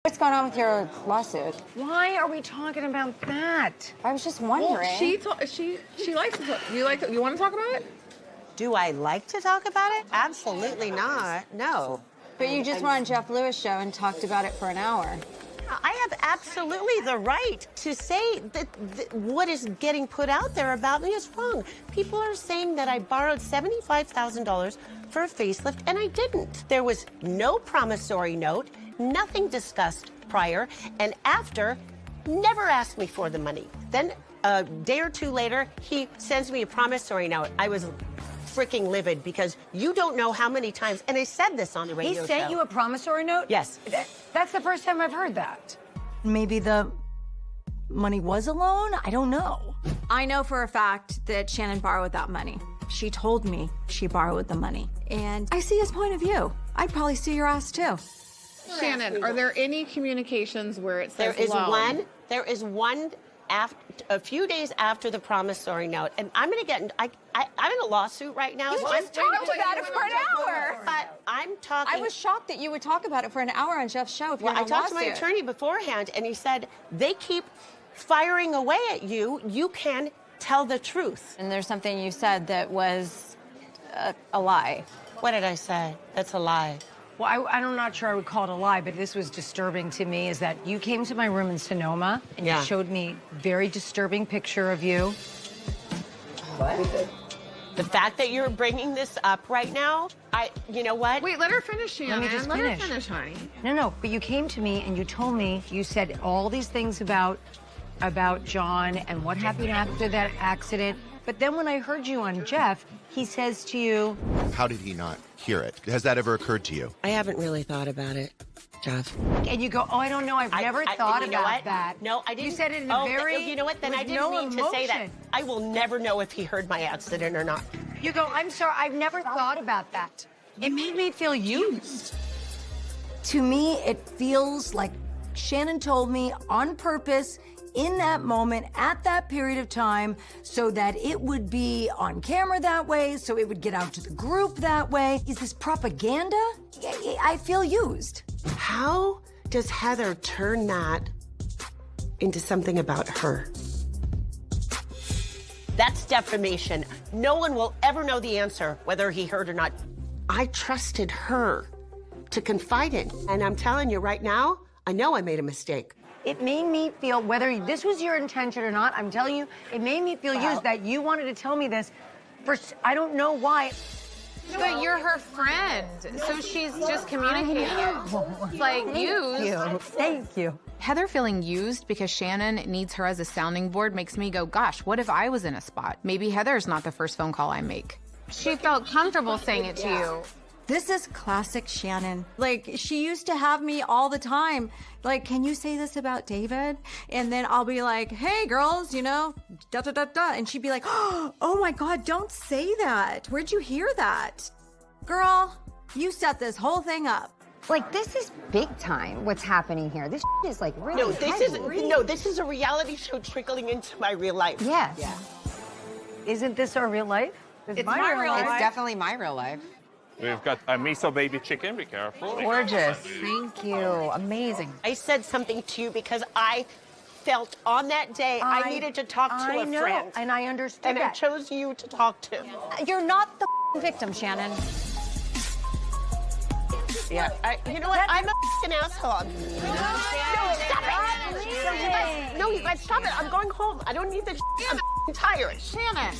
What's going on with your lawsuit? Why are we talking about that? I was just wondering. Well, she likes to talk. You want to talk about it? Do I like to talk about it? Absolutely not. No. But you just were on Jeff Lewis' show and talked about it for an hour. I have absolutely the right to say that what is getting put out there about me is wrong. People are saying that I borrowed $75,000 for a facelift, and I didn't. There was no promissory note, nothing discussed prior, and after, never asked me for the money. Then a day or two later, he sends me a promissory note. I was freaking livid because you don't know how many times, and I said this on the radio show. He sent you a promissory note? Yes. That's the first time I've heard that. Maybe the money was a loan? I don't know. I know for a fact that Shannon borrowed that money. She told me she borrowed the money. And I see his point of view. I'd probably sue your ass too. Shannon, are there any communications where it says There is one a few days after the promissory note, and I'm going to get I'm in a lawsuit right now. You just talked about it for an hour. But I'm talking. I was shocked that you would talk about it for an hour on Jeff's show if you're in a I talked to my lawsuit. attorney beforehand, and he said, they keep firing away at you. You can tell the truth. And there's something you said that was a lie. What did I say? That's a lie. Well, I'm not sure I would call it a lie, but this was disturbing to me, is that you came to my room in Sonoma, and you showed me a very disturbing picture of you. What? The fact that you're bringing this up right now, you know what? Wait, let her finish, Shannon. Let me just finish. Let her finish, honey. No, but you came to me and you told me, you said all these things about John and what happened after that accident. But then when I heard you on Jeff, he says to you... How did he not hear it? Has that ever occurred to you? I haven't really thought about it, Jeff. And you go, oh, I don't know, I've never thought about that. No, I didn't. You said it in a very... You know what, then I didn't mean to say that. I will never know if he heard my accident or not. You go, I'm sorry, I've never thought about that. It made me feel used. To me, it feels like Shannon told me on purpose in that moment, at that period of time, so that it would be on camera that way, so it would get out to the group that way. Is this propaganda? I feel used. How does Heather turn that into something about her? That's defamation. No one will ever know the answer, whether he heard or not. I trusted her to confide in. And I'm telling you right now, I know I made a mistake. It made me feel, whether this was your intention or not, I'm telling you, it made me feel used that you wanted to tell me this for, I don't know why. But you're her friend, so she's just communicating. It's like used. Thank you. Heather feeling used because Shannon needs her as a sounding board makes me go, gosh, what if I was in a spot? Maybe Heather's not the first phone call I make. She felt comfortable saying it to you. This is classic Shannon. Like, she used to have me all the time. Like, can you say this about David? And then I'll be like, hey, girls, you know, da-da-da-da. And she'd be like, oh, my God, don't say that. Where'd you hear that? Girl, you set this whole thing up. Like, this is big time, what's happening here. This is, like, really This is a reality show trickling into my real life. Yes. Yeah. Isn't this our real life? It's my real life. It's definitely my real life. We've got a miso baby chicken, be careful. Gorgeous. Thank you. Amazing. I said something to you because I felt on that day I needed to talk to a friend. And I understood and I chose you to talk to. You're not the victim, Shannon. Yeah, you know what? I'm a f***ing asshole. No, stop it! No, you guys, stop it. I'm going home. I don't need this. I'm f***ing tired. Shannon.